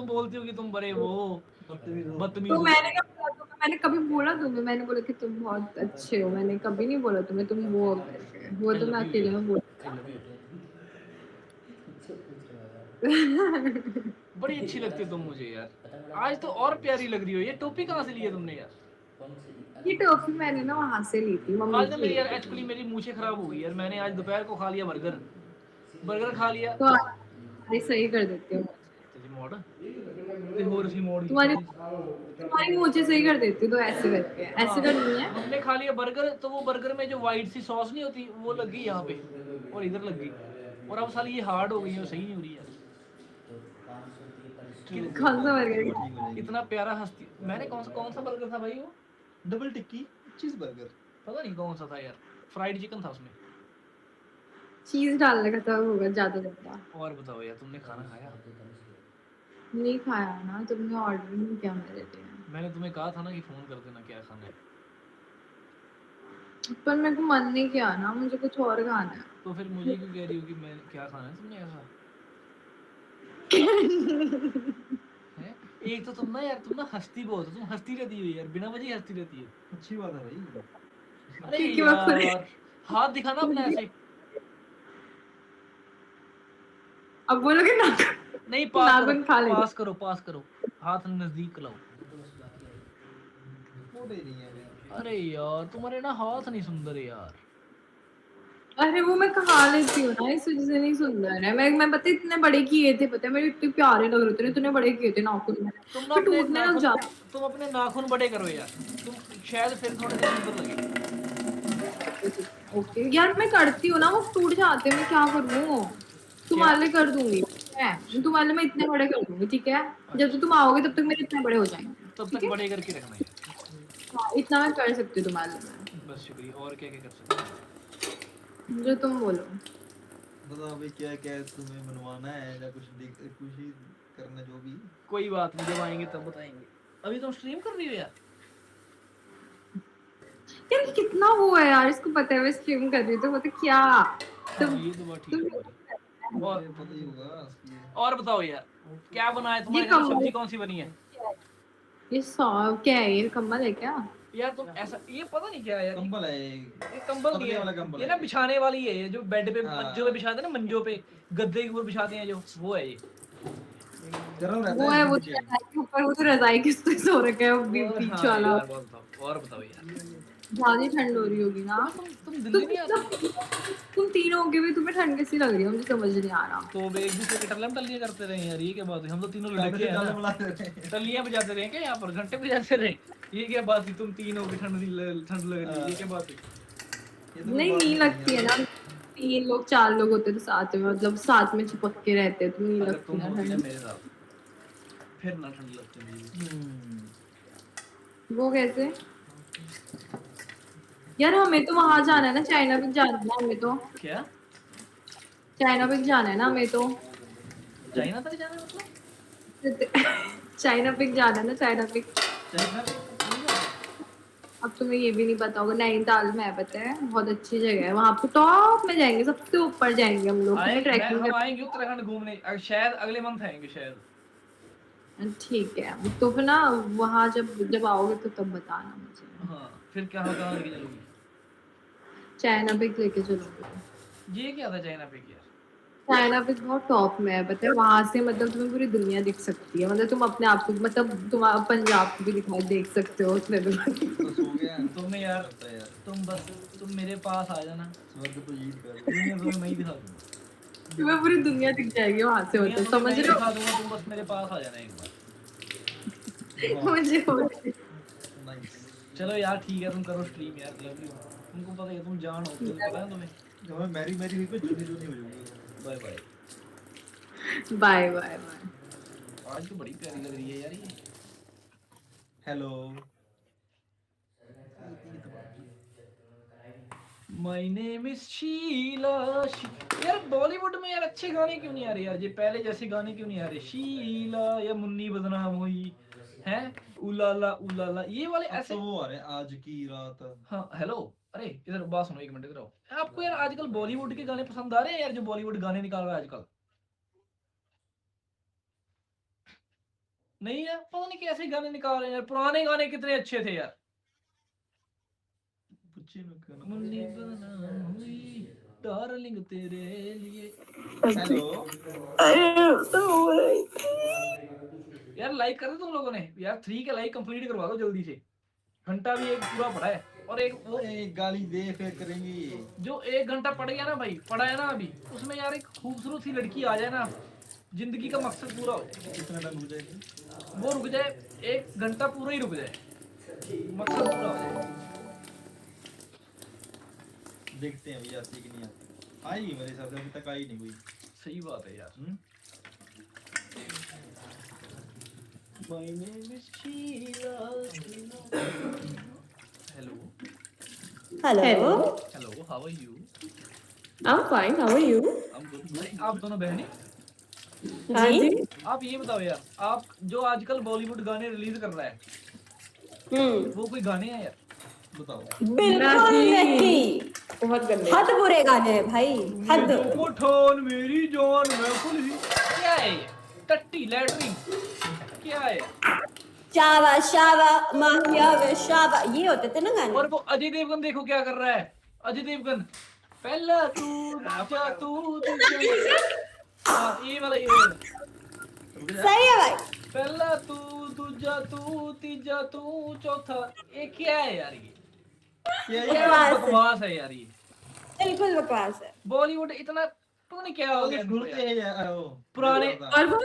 तुम बोलती हो कि तुम बड़े वो बदतमीज तो हो। मैंने क्या बोला तुम्हें? मैंने कभी बोला तुम्हें? मैंने बोला कि तुम बहुत अच्छे हो, मैंने कभी नहीं बोला तुम्हें तुम वो हो करके। वो आई तो लव मैं यू अकेले यार, में बोल आई लव यू। ये बड़ी अच्छी लगती हो तुम मुझे यार, आज तो और प्यारी लग रही हो। ये टोपी कहाँ से ली है तुमने यार? टॉफी मैंने ना वहां से ली थी, मम्मी आज ना की मेरी ली यार थी। एक्चुअली मेरी मूछें खराब हो गई यार, मैंने आज दोपहर को खा लिया बर्गर, बर्गर खा लिया। तो तुम्हारी सही कर देती हूँ मुझे। तेरी मोड़ ते होर सी मोड़ की तुम्हारी थोड़ी। तुम्हारी मुझे सही कर देती हूँ, तो ऐसे करके हाँ, ऐसे करनी है। हमने खा लिया बर्गर, तो वो बर्गर में जो व्हाइट सी सॉस नहीं होती वो लग गई यहाँ पे और इधर लग गई, और अब साली ये हार्ड हो गई है, सही नहीं हो रही यार। कौन सा फिर वो बर्गर? ठीक हो जाएगी। इतना प्यारा हंसती, मैंने कौन सा बर्गर था भाई वो? डबल टिक्की चीज बर्गर। पता नहीं कौन सा था यार, फ्राइड चिकन था उसमें। चीज डालने का तो होगा ज्यादा ज्यादा। और बताओ यार, तुमने खाना खाया? नहीं खाया ना, तुमने ऑर्डर नहीं किया मेरे लिए। मैंने तुम्हें कहा था ना कि फोन कर देना क्या खाना है। पर मेरे को मन नहीं किया ना, मुझे कुछ और खाना है। तो फिर मुझे क्यों कह रही हो कि मैं क्या खाना है तुमने ऐसा? है, एक तो तुम ना यार, तुम ना हंसती बहुत हो, तुम हंसती रहती हो यार, बिना वजह हंसती रहती हो। अच्छी बात है भाई। अरे क्योंकि मैं खुद यार, हाथ दिखाना अपना ऐसे। अब बोलोगे ना, नहीं, पास करो, नाखून खा ले। पास करो, पास करो, हाथ नजदीक लाओ। मोटे नहीं है यार। अरे यार, तुम्हारे ना हाथ नहीं सुंदर है यार। अरे वो मैं खा लेती हूँ ना, इस वजह से नहीं सुंदर है। मैं पता है इतने बड़े किए थे, पता है मेरे इतने प्यारे लग रहे थे, इतने बड़े किए थे नाखून मैंने, तुम ना फिर अपने टूटने लग नाखून, जाते। तुम अपने नाखून बड़े करो यार, तुम शायद फिर थोड़े से सुंदर लगे। ओके यार, मैं करती हूँ ना, वो टूट जाते हैं, मैं क्या करूँ? क्या? तुम्हारे लिए कर दूंगी, ठीक है? तुम्हारे लिए मैं इतने बड़े कर दूंगी, ठीक है? जब तक तुम आओगे तब तक मेरे इतने बड़े हो जाएंगे, तब तक ठीक है? बड़े करके रखना यार। हाँ, इतना मैं कर सकती हूँ तुम्हारे लिए मैं। बस शुक्रिया, और क्या क्या कर सकते हैं? जो तुम बोलो। बताओ भाई क्या क्या तुम्हें मनवाना है या कुछ ही करना जो भी। कोई बात नहीं, जब आएंगे तब बताएंगे। अभी तुम स्ट्रीम कर रही हो यार? यार ये कितना वो है यार, इसको पता है मैं स्ट्रीम कर रही हूँ, तो मतलब क्या हाँ, तुम ये तो बात ठीक तुम है तुम्हारी। और तुम्हें पता ही होगा इसलिए। और बताओ यार, क्या बना है ये तुम्हारे घर में? कम्बल, सब्जी कौन सी बनी है? ये सौ क्या है? ये कम्बल है क्या? यार तुम ऐसा, ये पता नहीं क्या है यार, कंबल है ये कंबल नहीं पतले है, वाला कंबल ये है ना बिछाने वाली है, ये जो बेड पे मंजो पे हाँ। बिछाते हैं ना, मंजो पे गद्दे के ऊपर बिछाते हैं जो, वो है ये। गर्म रहता वो है है इसके वो तो नीचे। रजाई के ऊपर, वो तो रजाई के ऊपर सो रखा है वो और बीच हाँ वाला। यार, और बताओ यार। ज्यादा ठंड हो रही होगी ना। अबे तुम दिल्ली तुम नहीं आती? तुम तीनों होगे भी तुम्हें ठंड कैसी लग रही है, मुझे समझ नहीं आ रहा। तो अब एक दूसरे के टल्लम टल्लियां करते रहे यार, ये क्या बात है? हम तो तीनों पहले लड़के से हैं ना, डाले मिला देते हैं। टल्लियां बजाते रहे क्या यहाँ पर, घंटे बजाते रहे? ये क्या बात है? तुम तीन हो के ठंड लग रही है, ये क्या बात है? ये तो कोई नहीं, बात नहीं नहीं बनी लगती है यार। ना, 3 लोग 4 लोग होते तो साथ में, मतलब साथ में चिपक के रहते तो नहीं अगर लगती तुम ना होती ना ठंड। मेरे साथ, फिर ना ठंड लगती मुझे भी। वो कैसे? यार हमें तो वहां जाना है ना, चाइना पिक जाना है ना हमें तो। क्या? चाइना पिक जाना है ना हमें तो। चाइना तक जाना है मतलब? चाइना पिक जाना है ना, चाइना पिक। चाइना पे नहीं जाना? अब तुम्हें ये भी नहीं पता होगा, नैनीताल में है, पता है? बहुत अच्छी जगह है, वहां पे टॉप में जाएंगे, सबसे ऊपर जाएंगे हम लोग, ठीक है? ट्रैकिंग हम कर। आएंगे उत्तराखंड घूमने, शायद अगले मंथ आएंगे शायद। ठीक है, तो फिर ना वहां जब जब आओगे तो तब बताना मुझे। हाँ, फिर कहाँ लेके चलोगी? चाइना पिक लेके चलोगे? ये क्या था चाइना पे यार? चाइना पिक बहुत टॉप में है, पता है? वहां से मतलब तुम्हें पूरी दुनिया दिख सकती है, मतलब तुम अपने आप को, मतलब तुम पंजाब को भी दिखा देख सकते हो उतने दूर। बस हो गया तुम यार, करता है यार। तुम मेरे पास आ जाना, स्वर्ग तो यही कर। दुनिया तुम्हें मैं ही दिखा दूंगा। तुम्हें पूरी दुनिया दिख जाएगी वहां से, दुनिया होते तुम्हें मैं समझ ही रहे दिखा हो? दूंगा, तुम बस मेरे पास आ जाना एक बार। वाह मुझे हो रही नाइस। चलो यार ठीक है, तुम करो स्ट्रीम यार, लव यू। तुमको पता है, तुम जान हो, तुम पता है तुम्हें। हमें मैरी मैरी हुई पे जूनी जूनी हो जाऊंगी। Bye bye. है। Bye bye bye. आज तो बड़ी प्यारी लग रही है यार ये। हेलो। ये तो बात है। My name is Sheila. यार बॉलीवुड में यार अच्छे गाने क्यों नहीं आ रहे यार, ये पहले जैसे गाने क्यों नहीं आ रहे? शीला या मुन्नी बदनाम हुई है, उलाला उलाला, ये वाले अब ऐसे। तो वो आ रहे हैं आज की रात। हाँ हेलो, अरे इधर बात सुनो, एक मिनट इधर आओ। आपको यार आजकल बॉलीवुड के गाने पसंद आ रहे हैं यार, जो बॉलीवुड गाने निकाल रहा है आजकल? नहीं यार, पता नहीं कैसे गाने निकाल रहे हैं यार, पुराने गाने कितने अच्छे थे यार। मुन्नी बदनाम हुई डार्लिंग तेरे लिए। हेलो यार लाइक कर दो तुम लोगों ने यार, 3 के लाइक कंप्लीट करवा दो जल्दी से, घंटा भी एक पूरा पड़ा है। और एक वो गाली दे फिर करेंगे। जो 1 घंटा पड़ गया ना भाई, पड़ा है ना अभी, उसमें यार एक खूबसूरत सी लड़की आ जाए ना, जिंदगी का मकसद पूरा हो जाए। कितना टाइम रुक जाएगी? वो रुक जाए, 1 घंटा पूरा ही रुक जाए, मकसद पूरा हो जाए। देखते हैं भैया आती कि नहीं आती। आई मेरे हिसाब से अभी तक आई नहीं कोई। सही बात है यार। My name is Sheila. Hello. Hello Hello. How are you? I am fine, how are you? I'm good. अरे आप दोनों बहनें, हाँ जी। आप ये बताओ यार, आप जो आजकल बॉलीवुड गाने रिलीज कर रहा है, वो कोई गाने हैं यार? बताओ। बिल्कुल नहीं, बहुत गंदे। हद बुरे गाने हैं भाई, हद। पठान मेरी जान महफिल ही, क्या है ये? टट्टी लैटरिन, क्या है? शावा शावा माहिया वे शावा, ये होते थे ना गाने। और वो अजय देवगन देखो क्या कर रहा है। अजय देवगन, पहला तू दूजा तू तीजा, हाँ ये वाला, ये वाला। सही है भाई। पहला तू दूजा तू तीजा तू चौथा, ये क्या है यार? ये बकवास है। बकवास है यार ये। बिल्कुल बकवास है। बॉलीवुड इतना पता नहीं क्या हो गया इनको घूरते यार। हैं यार वो। पुराने और वो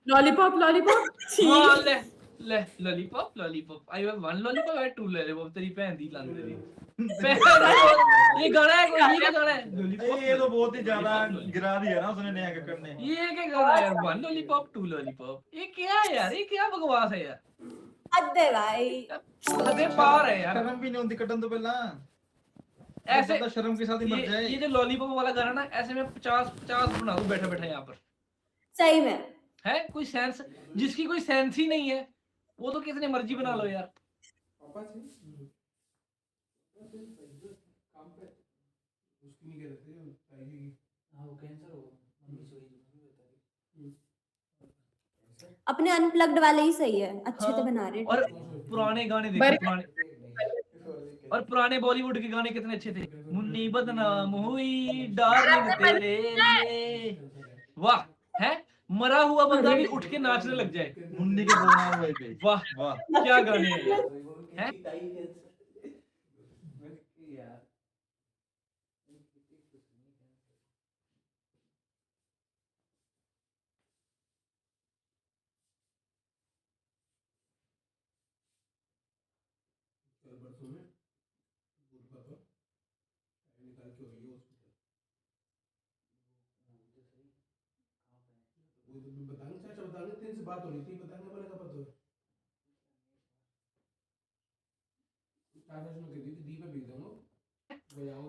लॉलीपॉप लॉलीपॉप हाँ ले lollipop lollipop, I have 1 lollipop, I 2 lollipop, तेरी भैन दी लंग तेरी। ये गाना है कोई, ये क्या गाना है? लॉलीपॉप, ये तो बहुत ही ज्यादा गिरा दिया ना उसने नया करने। ये क्या गाना है यार? 1 लॉलीपॉप 2 लॉलीपॉप, ये क्या है यार? ये क्या बकवास है यार? हद है भाई। हदे पार है यार। शर्म भी नहीं होती कटन तो पहला। ऐसे बंदा शर्म के साथ ही मर जाए। ये जो लॉलीपॉप वाला गाना ना, ऐसे में 50 बना दूं बैठा बैठा यहाँ पर। सही में है कोई सेंस? जिसकी कोई सेंस ही नहीं है, वो तो कितने मर्जी बना लो यार। अपने अनप्लग्ड वाले ही सही है, अच्छे तो बना रहे हैं। और पुराने गाने देखो, पुराने बॉलीवुड के गाने कितने अच्छे थे। मुन्नी बदनाम हुई डार्लिंग तेरे लिए, वाह है, मरा हुआ बंदा भी उठ के नाचने लग जाए मुन्नी के बदनाम हुए पे। वाह वाह क्या गाने हैं यार, हैं?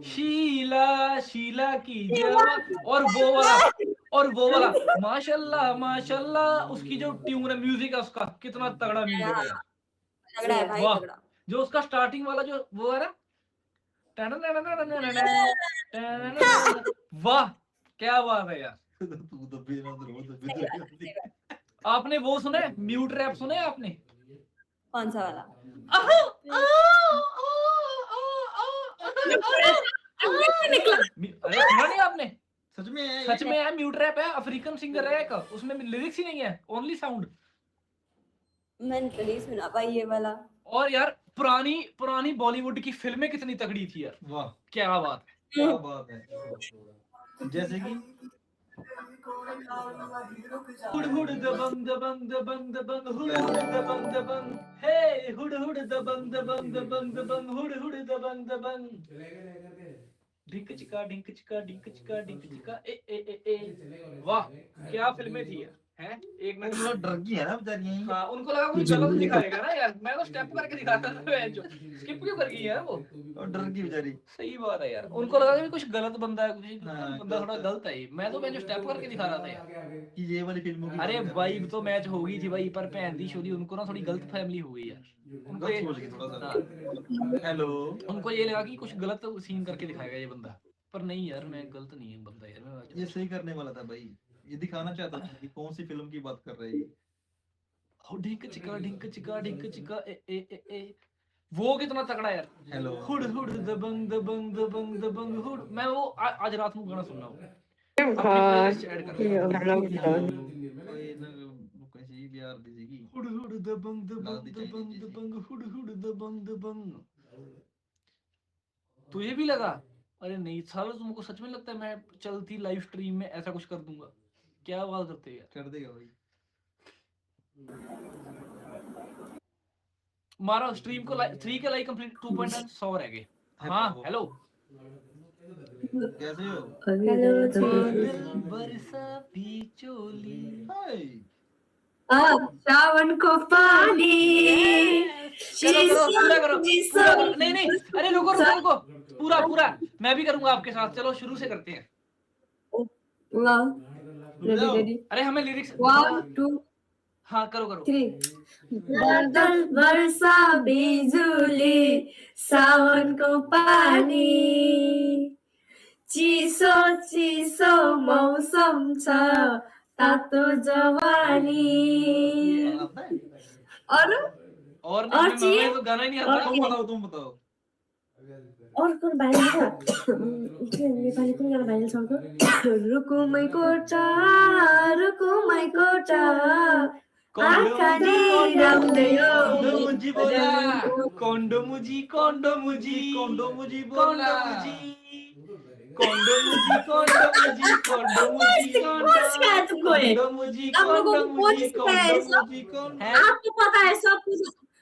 शीला शीला की जवा, और वो वाला माशाल्लाह माशाल्लाह, उसकी जो ट्यून है, म्यूजिक है उसका, कितना तगड़ा म्यूजिक है यार। तगड़ा है भाई, वाह, तगड़ा। जो उसका स्टार्टिंग वाला जो वो है ना, वाह क्या बात है यार। तू तो बिना दरो आपने वो सुने म्यूट रैप, सुने आपने? कौन सा वाला? अरे सुना नहीं आपने? सच में है? सच में है, म्यूट रैप है, अफ्रीकन सिंगर है एक, उसमें लिरिक्स ही नहीं है, ओनली साउंड। मैंने तो नहीं सुना भाई ये वाला। और यार पुरानी पुरानी बॉलीवुड की फिल्में कितनी तगड़ी थी यार। वाह क्या बात है, क्या बात है। जैसे कि हुड हुड दबंग दबंग दबंग दबंग हुड हुड दबंग दबंग, हे हुड हुड दबंग दबंग दबंग दबंग हुड हुड दबंग दबंग, डिंक चिका डिंक चिका डिंक चिका डिंक चिका ए ए ए ए, वाह क्या फिल्में थी यार, हैं? एक मिनट, मतलब डर गई है ना बेचारी। हाँ उनको लगा कुछ गलत दिखाएगा ना यार, मैं तो स्टेप करके दिखाता था, जो स्किप क्यों कर गई यार वो। और डर गई बेचारी। सही बात है यार, उनको लगा कि कुछ गलत बंदा है, कुछ हाँ, बंदा थोड़ा गलत है ये। मैं तो मैं जो स्टेप करके दिखा रहा था यार। कि ये वाली फिल्मों की अरे बात कर भाई रहे हैं। तो मैच हो गई थी भाई, पर भैन दी छोरी, उनको ना थोड़ी गलत फैमिली हो गई यार। उनको गलत ये सोच गई थोड़ा सा। हाँ, हेलो। उनको ये लगा कि कुछ गलत सीन करके दिखाएगा ये बंदा, पर नहीं यार, मैं गलत नहीं है बंदा यार, मैं ये सही करने वाला था भाई। ये दिखाना चाहता था कि कौन सी फिल्म की बात कर रहे हैं। हो ढिंक चिका ए ए ए ए वो कितना तगड़ा यार। हेलो हुड हुड दबंग दबंग दबंग दबंग हुड। मैं वो आज रात में गाना सुन रहा हूँ। अपनी प्लेलिस्ट ऐड कर रहा हूँ। कोई ना कैसी बिहार दी सीगी हुड हुड दबंग दबंग दी चाहिए दबंग जैसी। दबंग हुड हुड दबंग दबंग। तुझे भी लगा? अरे नहीं साला, तुमको सच में लगता है मैं चलती लाइव स्ट्रीम में ऐसा कुछ कर दूंगा? क्या बात करते हैं कर देगा भाई। मारो स्ट्रीम को 3 के लाइक कंप्लीट 2.1 100 रह गए। हाँ हेलो कैसे हो? हेलो जी। बादल बरसा भी चोली। हाय सावन को पानी करो करो पूरा करो पूरा करो। नहीं नहीं अरे रुको रुको रुको पूरा पूरा मैं भी करूंगा आपके साथ। चलो शुरू से करते हैं। रेडी अरे हमें लिरिक्स 1 2 हाँ करो करो। 3 बादल वर्षा बिजुली सावनको पानी चिसो चिसो मौसम छ तातो जवानी आता है? और और नहीं हमें तो गाना ही नहीं आता। तुम बताओ और कुन भाइरल को नेपाली कुन गाना भाइरल छ अर्को? रुकुमै कोटा आँखा निराउँदै हो मुजी बोला कोंडो मुजी मुझी बोला कोंडो मुजी आप लोगों को कौन सिखाया है सब? आपको पता है सब कुछ,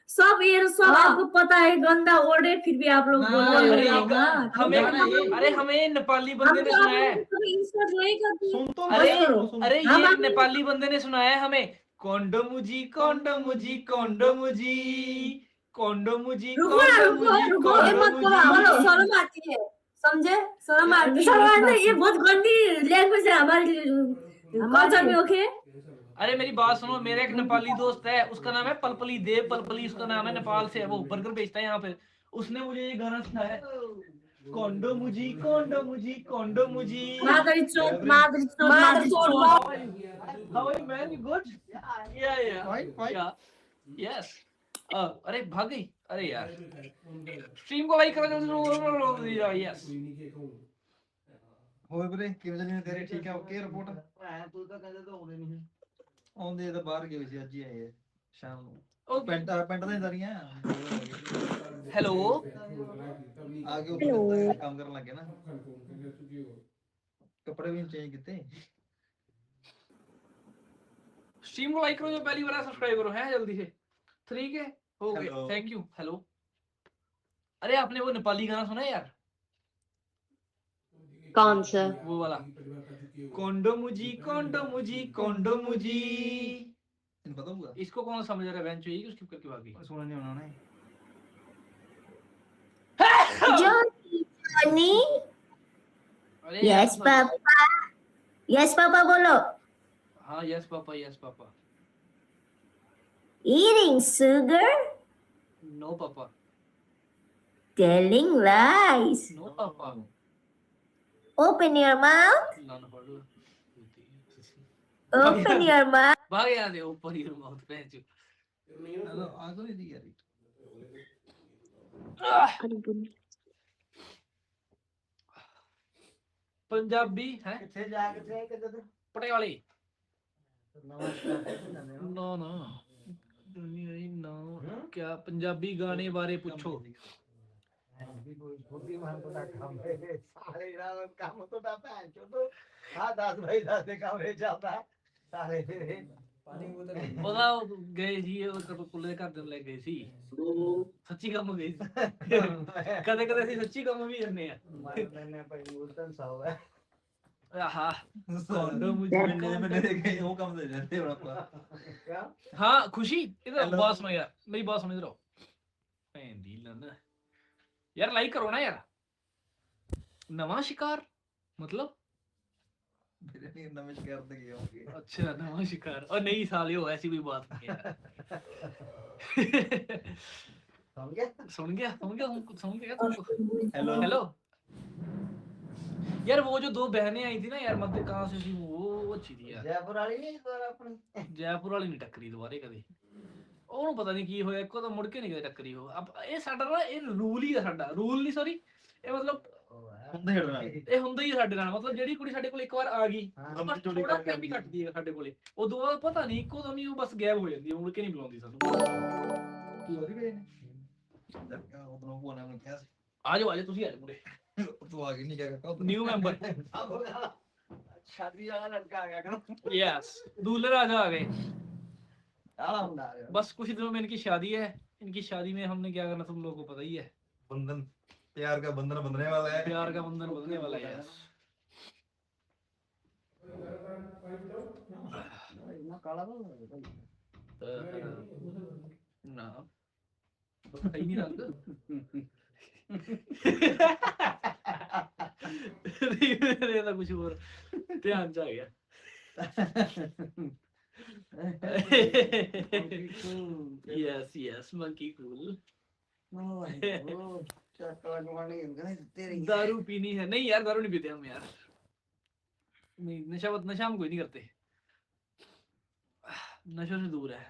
सब ये सब आपको पता है। गंदा वर्ड है फिर भी आप लोग बोल रहे अरे हो ना। हमें नेपाली बंदे ने सुनाया है। इंसल्ट नहीं करती। सुन तो अरे करो। अरे ये नेपाली बंदे ने सुनाया है हमें। कोंडो मुजी रुको ना, रुको ये मत बोलो, शर्म आती है, समझे? शर्म आती है। ये बहुत गंदी लैंग्वेज है हमारे कल्चर में। ओके अरे मेरी बात सुनो। मेरा एक नेपाली दोस्त है, उसका नाम है पलपली देव पलपली, उसका नाम है। नेपाल से है वो, बर्गर बेचता है यहाँ पे। उसने मुझे ये गाना सुनाया है। कोंडो मुजी मादरी चोट How are you man? You good? Yeah. Fine. Yeah. Yes. अरे भाग गई। अरे यार स्ट्रीम को लाइक करो। यस होए बरे किਵੇਂ ਚੱਲੀ ਤੇਰੀ ਠੀਕ ਹੈ ਓਕੇ ਰਿਪੋਰਟ ਤੂੰ ਤਾਂ ਕਹਿੰਦੇ ਤਾਂ ਆਉਂਦੇ ਨਹੀਂ ਆਉਂਦੇ ਤਾਂ ਬਾਹਰ ਗਏ ਸੀ ਅੱਜ ਹੀ ਆਏ ਸ਼ਾਮ ਨੂੰ ਉਹ ਪੈਂਟ ਤਾਂ ਦਰੀਆਂ हेलो ਆ ਕੇ ਉੱਥੇ ਕੰਮ ਕਰਨ ਲੱਗੇ ਨਾ ਕੱਪੜੇ ਵੀ ਚੇਂਜ ਕੀਤੇ स्ट्रीम को लाइक करो, जो पहली बार है सब्सक्राइब करो है जल्दी से। 3 के हो गए। Thank you. हेलो अरे आपने वो नेपाली गाना सुना है यार? कौन सा? वो वाला कोंडो मुजी पता होगा इसको कौन समझ रहा है? बेंच चाहिए कि स्किप करके भागी? सुना नहीं उन्होंने जॉनी अरे यस पापा बोलो। हाँ yes papa. Eating sugar, no papa. telling lies, no papa. open your mouth, ना पढ़ो। open your mouth. भाग यहाँ से ऊपर ही माउथ पे जो। हेलो आगो नहीं दी यार पंजाबी है किथे जाके थे किधर पटे वाली। नो क्या पंजाबी गाने बारे पूछो। ਉਹਦਾ ਗਏ ਸੀ ਉਹ ਕੁੱਲੇ ਘਰ ਦੇ ਲੈ ਗਏ ਸੀ। ਸੱਚੀ ਕੰਮ ਗਏ ਸੀ। ਕਦੇ ਕਦੇ ਅਸੀਂ ਸੱਚੀ ਕੰਮ ਵੀ ਜਾਂਦੇ ਆ। ਆਹਾ कोंडो मुजी वो काम दे जाते हैं बड़ा हाँ खुशी इधर बात सुनो यार, मेरी बात सुनो इधर आओ। यार लाइक करो ना यार। नवा शिकार मतलब नमस्कार तो किया होंगे। अच्छा नवा शिकार और नई साल हो ऐसी कोई बात नहीं है। सुन गया हेलो यार वो जो 2 बहनें आई थी ना यार, मध्य कहाँ से थी वो अच्छी थी यार। जयपुर वाली नहीं दोबारा अपनी जयपुर वाली नहीं टक्करी दोबारा कभी। ਉਹਨੂੰ ਪਤਾ ਨਹੀਂ ਕੀ ਹੋਇਆ, ਇੱਕੋ ਤਾਂ ਮੁੜ ਕੇ ਨਹੀਂ ਗਏ ਟੱਕਰੀ ਉਹ। ਇਹ ਸਾਡਾ ਨਾ ਇਹ ਰੂਲ ਹੀ ਆ ਸਾਡਾ, ਰੂਲ ਨਹੀਂ ਸੌਰੀ, ਇਹ ਮਤਲਬ ਹੁੰਦੇ ਹੜਨਾ ਇਹ ਹੁੰਦਾ ਹੀ ਆ ਸਾਡੇ ਨਾਲ। ਮਤਲਬ ਜਿਹੜੀ ਕੁੜੀ ਸਾਡੇ ਕੋਲ ਇੱਕ ਵਾਰ ਆ ਗਈ ਲੰਬੀ ਚੌੜੀ ਥੋੜਾ ਕਰਕੇ ਟਾਈਮ ਹੀ ਕੱਟਦੀ ਹੈ ਸਾਡੇ ਕੋਲੇ, ਉਦੋਂ ਬਾਅਦ ਪਤਾ ਨਹੀਂ ਇੱਕੋ ਦਮ ਹੀ ਉਹ ਬਸ ਗਾਇਬ ਹੋ ਜਾਂਦੀ ਹੈ, ਮੁੜ ਕੇ ਨਹੀਂ ਬੁਲਾਉਂਦੀ ਸਾਨੂੰ। ਤੂੰ ਆ ਗਏ ਨੇ ਉਹਨੂੰ ਕੋਨਾ ਨੂੰ ਕਿਹਾ ਸੀ ਆ ਜਾਓ ਤੁਸੀਂ ਆ ਜਾਓ ਮੁੰਡੇ, ਤੂੰ ਆ ਗਈ ਨਹੀਂ ਕਿਹਾ ਕਾਕਾ ਨਿਊ ਮੈਂਬਰ। शादी वाला लड़का आ गया करो यस दूल्हे राजा आ गए। अलहमदुलिल्लाह बस कुछ दिनों में इनकी शादी है, इनकी शादी में हमने क्या करना तुम लोगों को पता ही है। बंधन प्यार का बंधन बंधने वाला है, प्यार का बंधन बंधने वाला है। यस ना है ही नहीं रंग ਇਹ ਤਾਂ ਕੁਝ ਹੋਰ ਧਿਆਨ ਚ ਆ ਗਿਆ। Yes yes monkey cool. दारू पीनी है? नहीं यार दारू नहीं पीते हम यार, नहीं नशा हम कोई नहीं करते, नशों से दूर है।